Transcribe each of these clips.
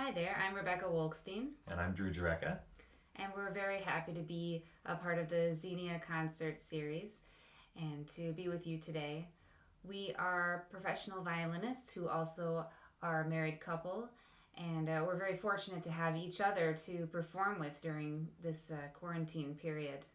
Hi there, I'm Rebekah Wolkstein. And I'm Drew Jurecka. And we're very happy to be a part of the Xenia Concert series and to be with you today. We are professional violinists who also are a married couple, and we're very fortunate to have each other to perform with during this quarantine period.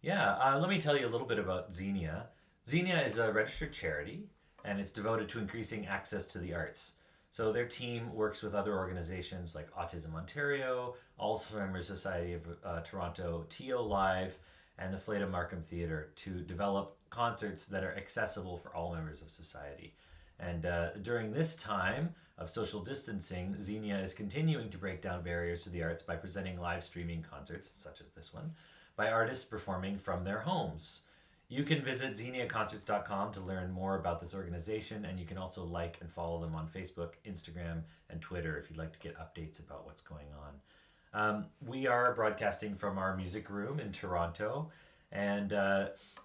Yeah, let me tell you a little bit about Xenia. Xenia is a registered charity, and it's devoted to increasing access to the arts. So their team works with other organizations like Autism Ontario, Alzheimer's Society of Toronto, TO Live, and the Fleda Markham Theatre to develop concerts that are accessible for all members of society. And during this time of social distancing, Xenia is continuing to break down barriers to the arts by presenting live streaming concerts, such as this one, by artists performing from their homes. You can visit xeniaconcerts.com to learn more about this organization, and you can also like and follow them on Facebook, Instagram, and Twitter if you'd like to get updates about what's going on. We are broadcasting from our music room in Toronto, and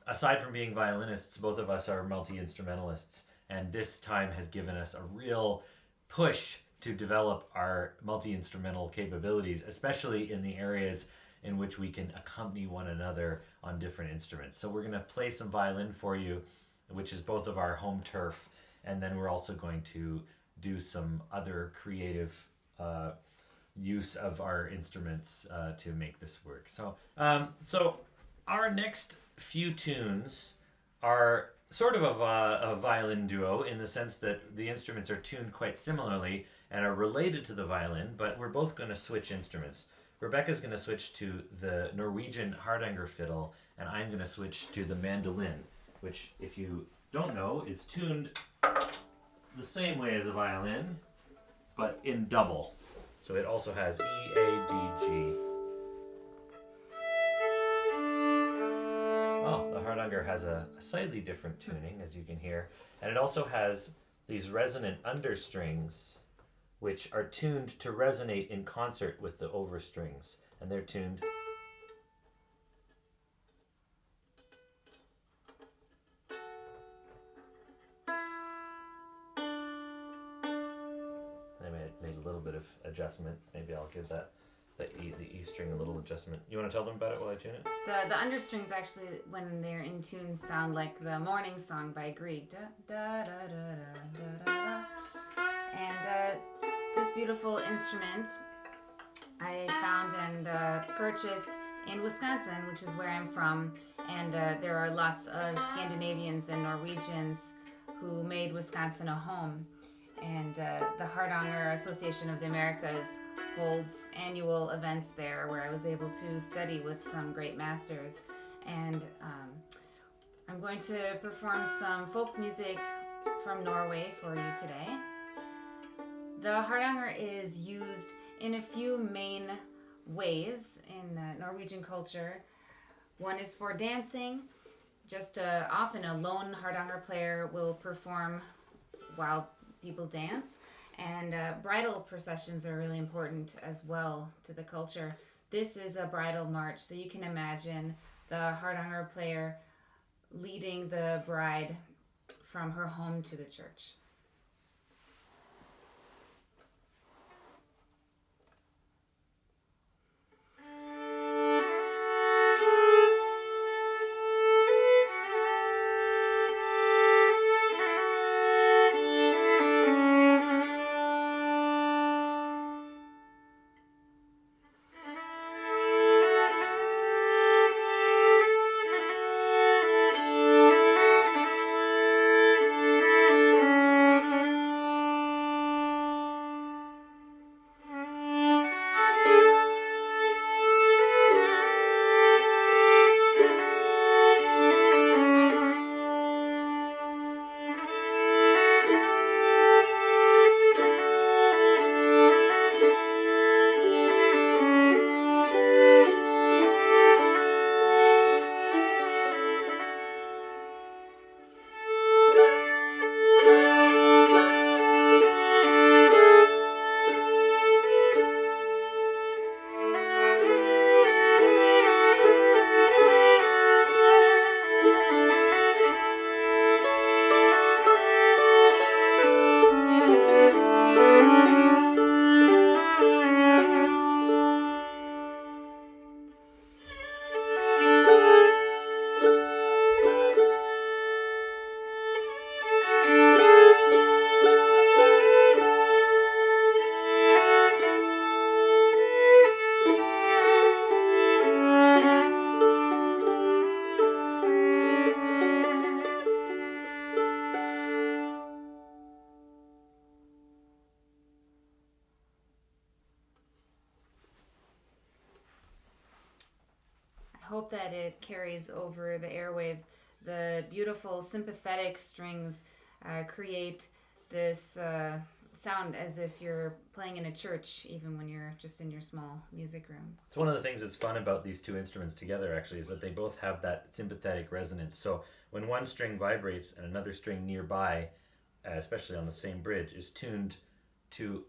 aside from being violinists, both of us are multi-instrumentalists, and this time has given us a real push to develop our multi-instrumental capabilities, especially in the areas in which we can accompany one another on different instruments. So we're going to play some violin for you, which is both of our home turf, and then we're also going to do some other creative use of our instruments to make this work. So our next few tunes are sort of a violin duo in the sense that the instruments are tuned quite similarly and are related to the violin, but we're both going to switch instruments. Rebekah's going to switch to the Norwegian Hardanger fiddle, and I'm going to switch to the mandolin, which, if you don't know, is tuned the same way as a violin, but in double. So it also has E, A, D, G. Oh, the Hardanger has a slightly different tuning, as you can hear, and it also has these resonant understrings, which are tuned to resonate in concert with the overstrings, and they're tuned. I made a little bit of adjustment. Maybe I'll give the E string a little adjustment. You want to tell them about it while I tune it? The understrings actually, when they're in tune, sound like the morning song by Grieg. Da, da, da, da, da, da, da. And this beautiful instrument I found and purchased in Wisconsin, which is where I'm from, and there are lots of Scandinavians and Norwegians who made Wisconsin a home. And the Hardanger Association of the Americas holds annual events there where I was able to study with some great masters. And I'm going to perform some folk music from Norway for you today. The Hardanger is used in a few main ways in Norwegian culture. One is for dancing. Just often a lone Hardanger player will perform while people dance. And bridal processions are really important as well to the culture. This is a bridal march, so you can imagine the Hardanger player leading the bride from her home to the church. hope that it carries over the airwaves. The beautiful sympathetic strings create this sound as if you're playing in a church, even when you're just in your small music room. It's one of the things that's fun about these two instruments together, actually, is that they both have that sympathetic resonance. So when one string vibrates and another string nearby, especially on the same bridge, is tuned to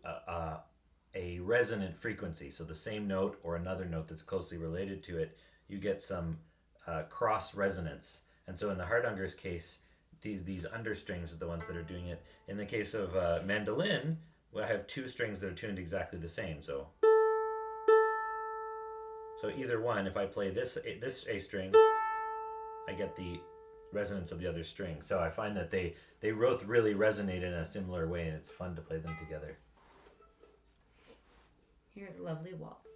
a resonant frequency, so the same note or another note that's closely related to it, you get some cross resonance. And so in the Hardunger's case, these understrings are the ones that are doing it. In the case of mandolin, I have two strings that are tuned exactly the same. So either one, if I play this A string, I get the resonance of the other string. So I find that they both really resonate in a similar way, and it's fun to play them together. Here's a lovely waltz.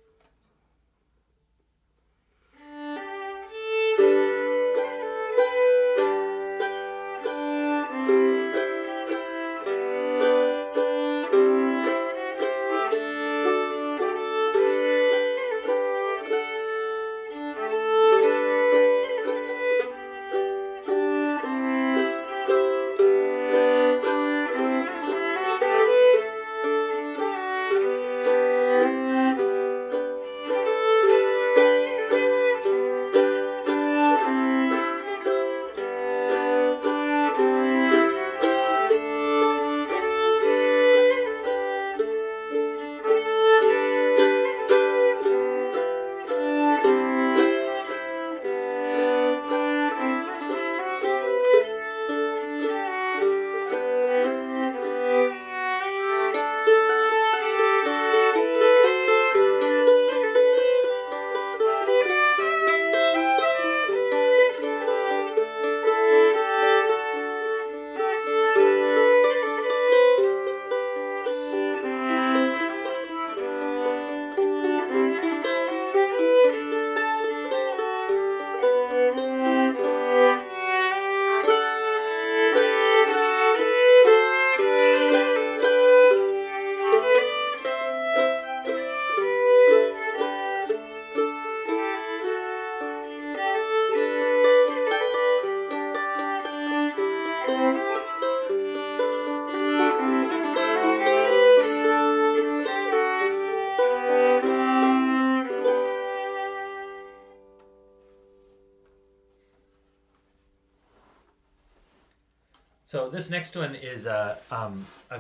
So this next one is a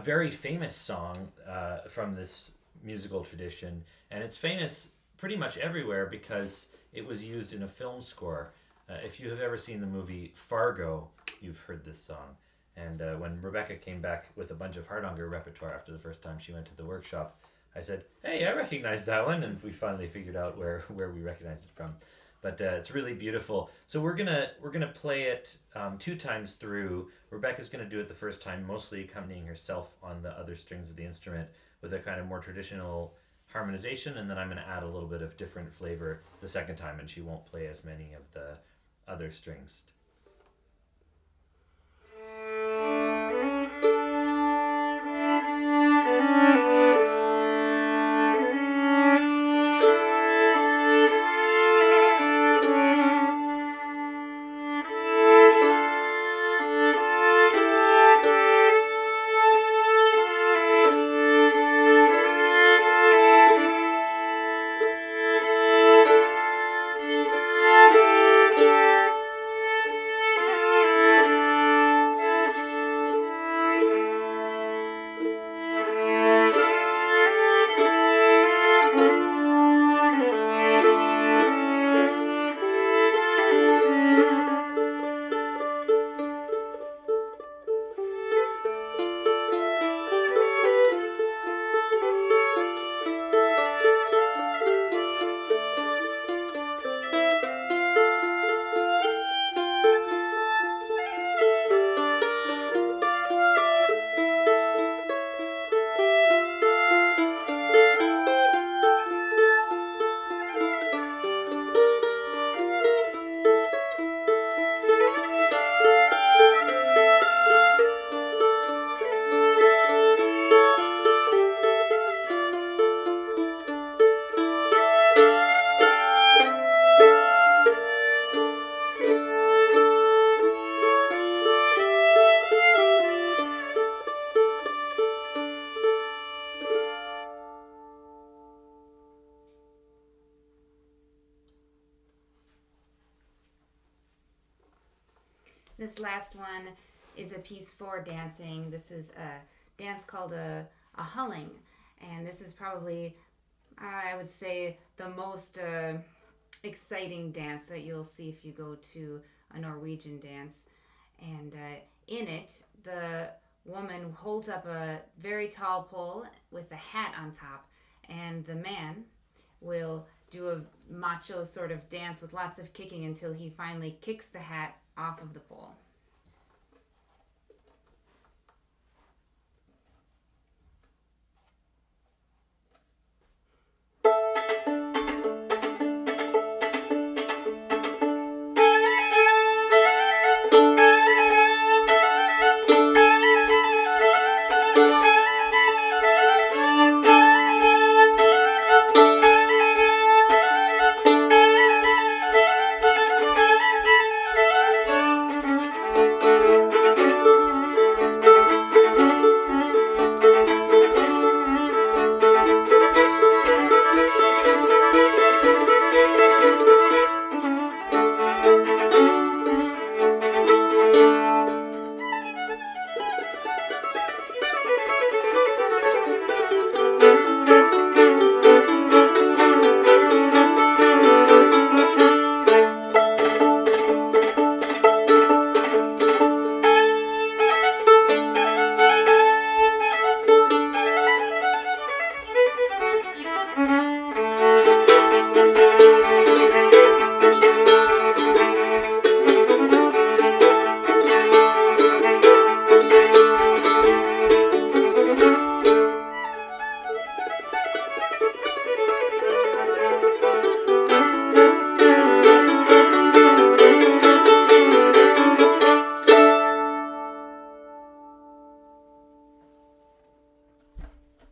very famous song from this musical tradition, and it's famous pretty much everywhere because it was used in a film score. If you have ever seen the movie Fargo, you've heard this song. And when Rebekah came back with a bunch of Hardanger repertoire after the first time she went to the workshop, I said, "Hey, I recognize that one," and we finally figured out where we recognized it from. But it's really beautiful. So we're gonna play it 2 times through. Rebekah's gonna do it the first time, mostly accompanying herself on the other strings of the instrument with a kind of more traditional harmonization, and then I'm gonna add a little bit of different flavor the second time, and she won't play as many of the other strings. This last one is a piece for dancing. This is a dance called a hulling, and this is probably, I would say, the most exciting dance that you'll see if you go to a Norwegian dance. And in it, the woman holds up a very tall pole with a hat on top, and the man will do a macho sort of dance with lots of kicking until he finally kicks the hat off of the pole.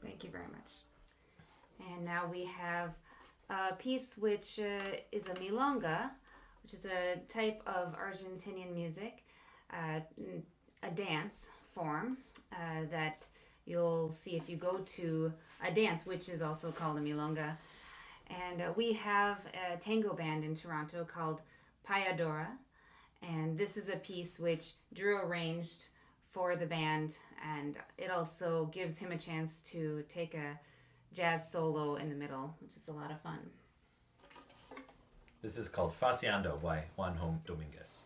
Thank you very much. And now we have a piece which is a milonga, which is a type of Argentinian music, a dance form that you'll see if you go to a dance, which is also called a milonga. And we have a tango band in Toronto called Payadora, and this is a piece which Drew arranged for the band, and it also gives him a chance to take a jazz solo in the middle, which is a lot of fun. This is called Faciando by Juanjo Dominguez.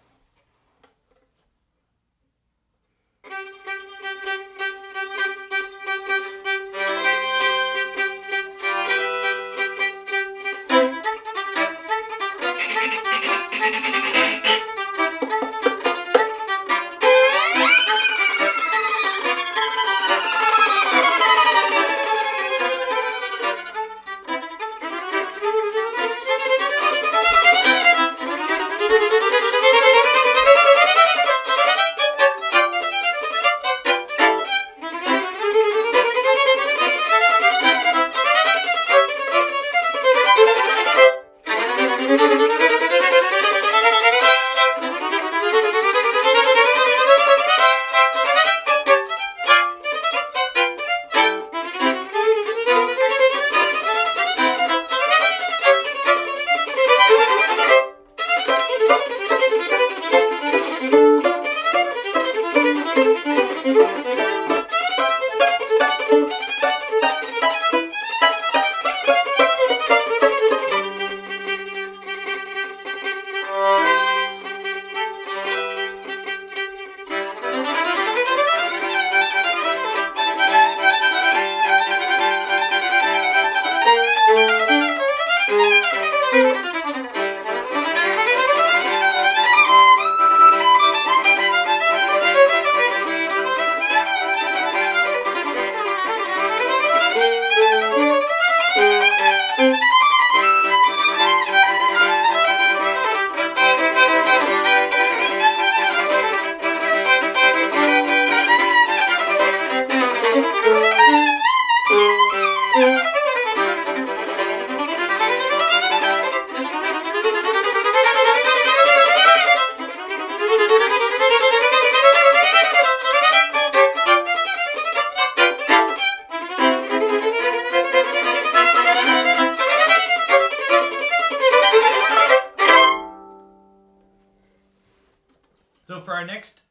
So for our next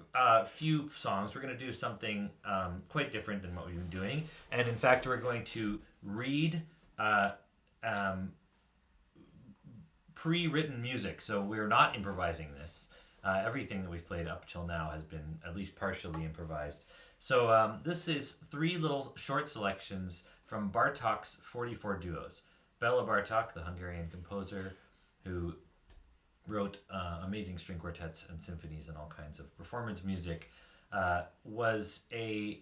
few songs, we're going to do something quite different than what we've been doing. And in fact, we're going to read pre-written music. So we're not improvising this. Everything that we've played up till now has been at least partially improvised. So this is 3 little short selections from Bartok's 44 duos. Bela Bartok, the Hungarian composer, who wrote amazing string quartets and symphonies and all kinds of performance music, was an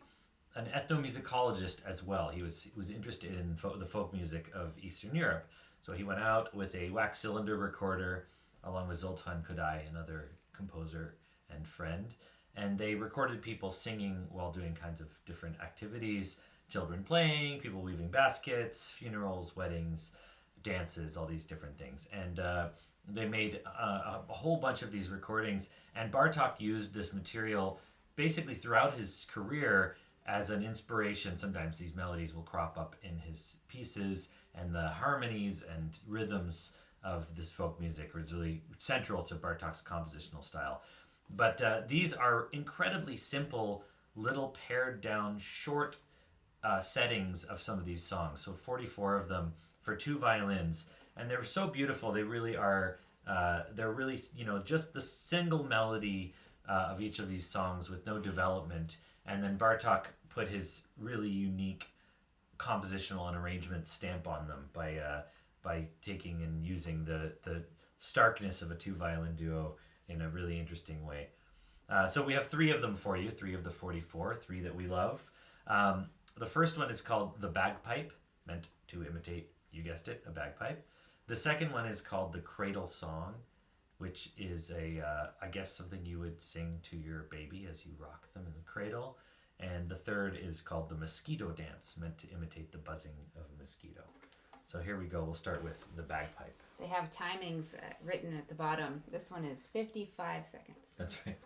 ethnomusicologist as well. He was interested in the folk music of Eastern Europe. So he went out with a wax cylinder recorder along with Zoltán Kodály, another composer and friend, and they recorded people singing while doing kinds of different activities, children playing, people weaving baskets, funerals, weddings, dances, all these different things. And they made a whole bunch of these recordings, and Bartok used this material basically throughout his career as an inspiration. Sometimes these melodies will crop up in his pieces, and the harmonies and rhythms of this folk music was really central to Bartok's compositional style. But these are incredibly simple, little pared down, short settings of some of these songs. So 44 of them for 2 violins. And they're so beautiful. They really are, they're really, just the single melody of each of these songs with no development. And then Bartok put his really unique compositional and arrangement stamp on them by taking and using the starkness of a 2 violin duo in a really interesting way. So we have 3 of them for you, 3 of the 44, 3 that we love. The first one is called The Bagpipe, meant to imitate, you guessed it, a bagpipe. The second one is called The Cradle Song, which is I guess something you would sing to your baby as you rock them in the cradle. And the third is called The Mosquito Dance, meant to imitate the buzzing of a mosquito. So here we go. We'll start with the bagpipe. They have timings written at the bottom. This one is 55 seconds. That's right.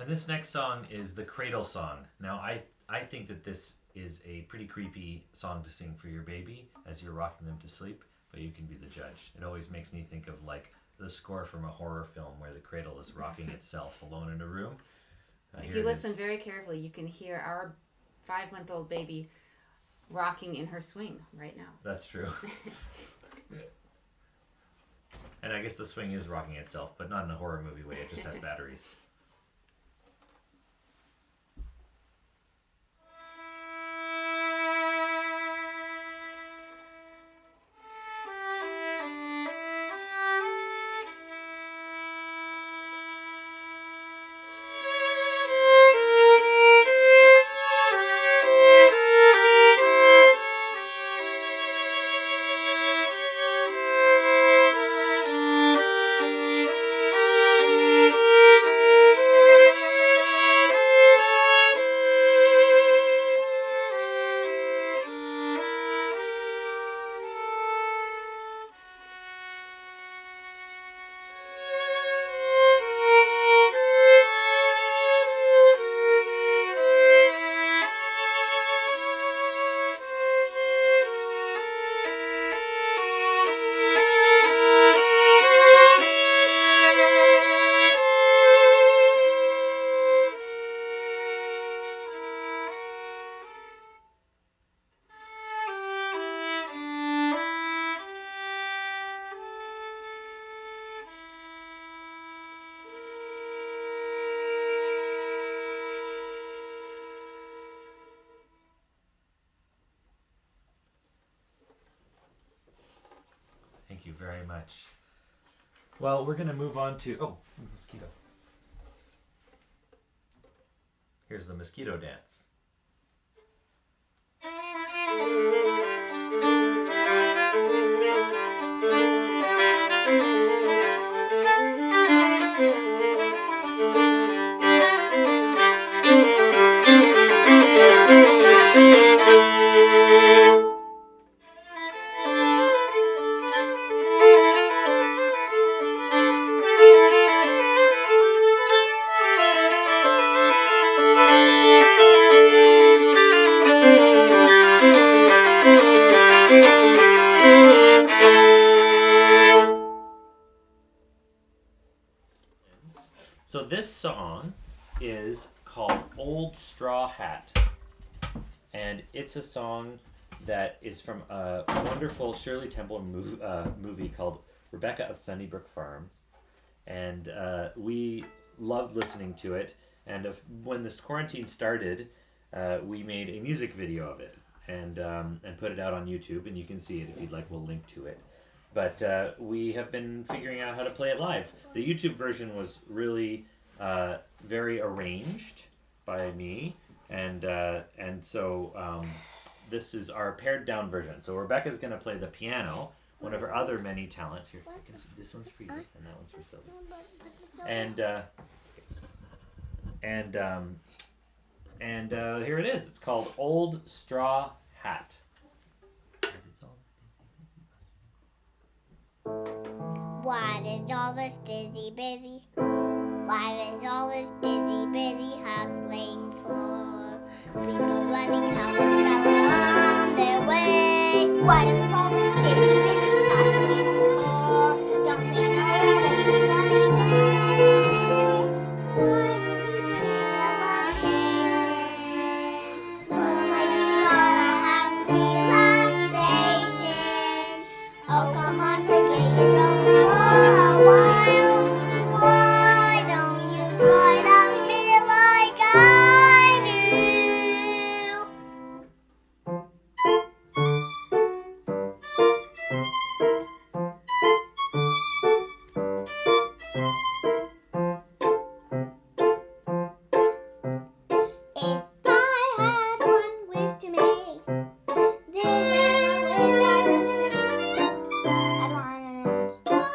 This next song is The Cradle Song. Now, I think that this is a pretty creepy song to sing for your baby as you're rocking them to sleep, but you can be the judge. It always makes me think of like the score from a horror film where the cradle is rocking itself alone in a room. If you listen very carefully, you can hear our 5-month-old baby rocking in her swing right now. That's true. And I guess the swing is rocking itself, but not in a horror movie way. It just has batteries. Thank you very much. Well, we're going to move on to... Oh, mosquito. Here's the mosquito dance. So this song is called Old Straw Hat. And it's a song that is from a wonderful Shirley Temple movie called Rebekah of Sunnybrook Farms. And we loved listening to it. And when this quarantine started, we made a music video of it and put it out on YouTube. And you can see it if you'd like. We'll link to it. But we have been figuring out how to play it live. The YouTube version was really very arranged by me, and so this is our pared down version. So Rebekah's going to play the piano, one of her other many talents. Here, this one's for you, and that one's for Sylvia. And here it is. It's called Old Straw Hat. What is all this dizzy busy? What is all this dizzy busy hustling for? People running helpless on their way. What is all this dizzy busy hustling for? Don't they know that it's a sunny day? Why don't you think of vacation? Looks like you gotta have relaxation. Oh, come on, forget your troubles for a while. Why don't you try to feel like I do? If I had one wish to make, this is a wish I would make. I'd want an old straw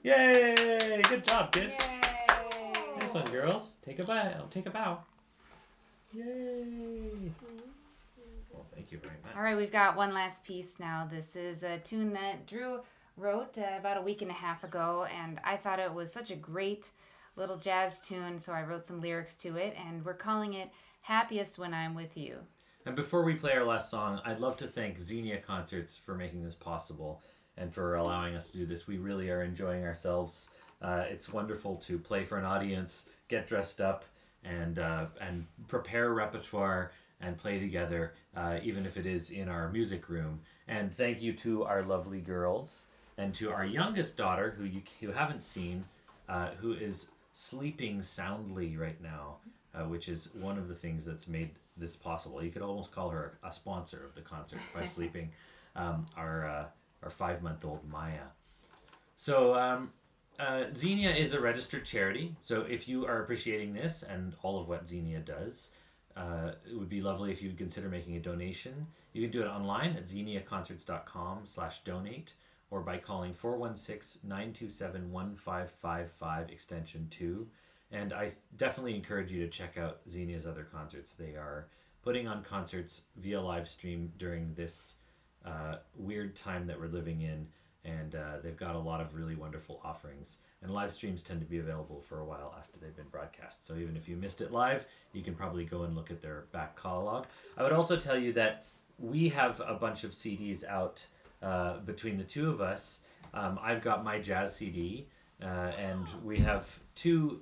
Yay! Good job, kid. Yay! Nice one, girls. Take a bow. Take a bow. Yay! Well, thank you very much. All right, we've got one last piece now. This is a tune that Drew wrote about a week and a half ago, and I thought it was such a great little jazz tune, so I wrote some lyrics to it, and we're calling it Happiest When I'm With You. And before we play our last song, I'd love to thank Xenia Concerts for making this possible and for allowing us to do this. We really are enjoying ourselves. It's wonderful to play for an audience, get dressed up, and prepare repertoire and play together, even if it is in our music room. And thank you to our lovely girls and to our youngest daughter, who you haven't seen, who is sleeping soundly right now, which is one of the things that's made this possible. You could almost call her a sponsor of the concert by sleeping. Our 5-month-old Maya. So Xenia is a registered charity. So if you are appreciating this and all of what Xenia does, it would be lovely if you would consider making a donation. You can do it online at xeniaconcerts.com/donate or by calling 416-927-1555 extension 2. And I definitely encourage you to check out Xenia's other concerts. They are putting on concerts via live stream during this weird time that we're living in, and they've got a lot of really wonderful offerings. And live streams tend to be available for a while after they've been broadcast. So even if you missed it live, you can probably go and look at their back catalog. I would also tell you that we have a bunch of CDs out between the two of us. I've got my jazz CD, and we have 2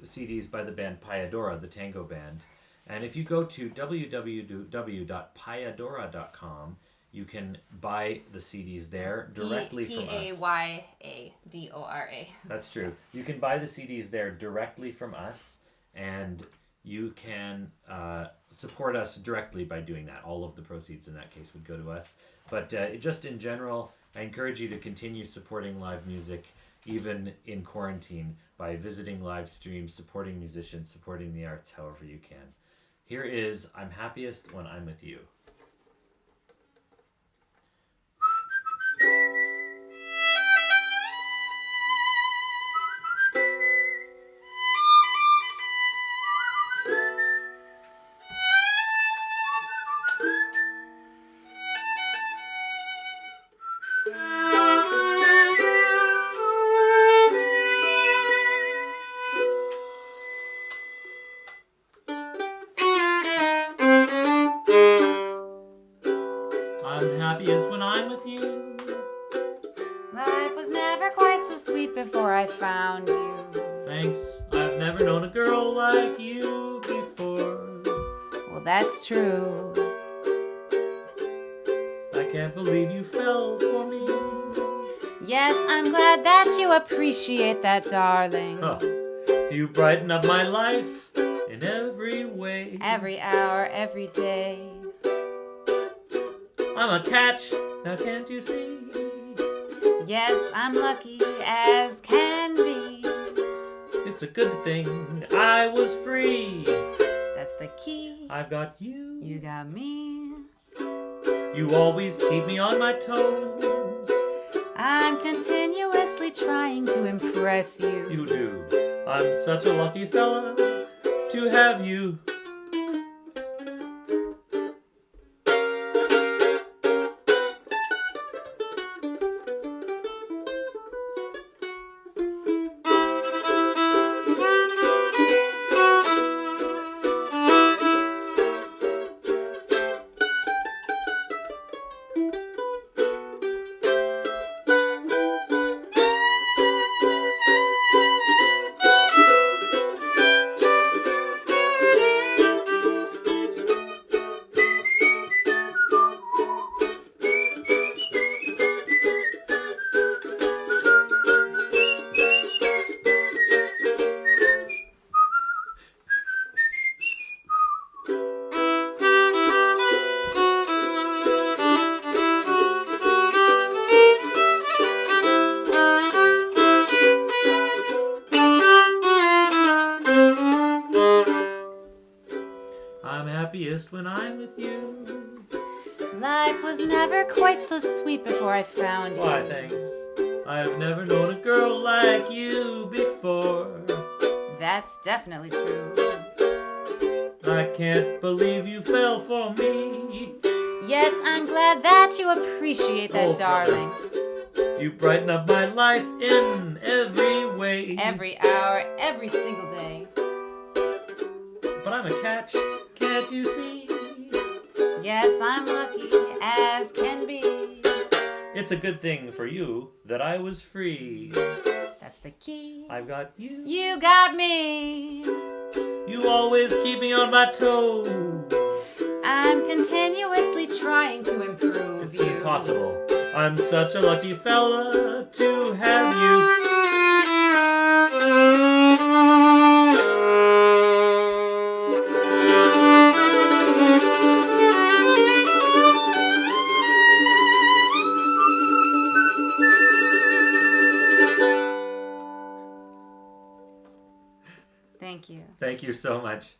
CDs by the band Payadora, the tango band. And if you go to www.payadora.com, you can buy the CDs there directly from us. Payadora. That's true. You can buy the CDs there directly from us, and you can support us directly by doing that. All of the proceeds in that case would go to us. But just in general, I encourage you to continue supporting live music, even in quarantine, by visiting live streams, supporting musicians, supporting the arts however you can. Here is I'm Happiest When I'm With You. I'm happiest when I'm with you. Life was never quite so sweet before I found you. Thanks, I've never known a girl like you before. Well, that's true. I can't believe you fell for me. Yes, I'm glad that you appreciate that, darling. Huh. You brighten up my life in every way. Every hour, every day. I'm a catch, now can't you see? Yes, I'm lucky as can be. It's a good thing I was free. That's the key. I've got you. You got me. You always keep me on my toes. I'm continuously trying to impress you. You do. I'm such a lucky fella to have you. I'm happiest when I'm with you. Life was never quite so sweet before I found you. Why, thanks. I've never known a girl like you before. That's definitely true. I can't believe you fell for me. Yes, I'm glad that you appreciate that, Oh, darling. You brighten up my life in every way. Every hour, every single day. But I'm a catch, can't you see? Yes, I'm lucky as can be. It's a good thing for you that I was free. That's the key. I've got you. You got me. You always keep me on my toes. I'm continuously trying to improve It's you. impossible. I'm such a lucky fella to have you. Thank you. Thank you so much.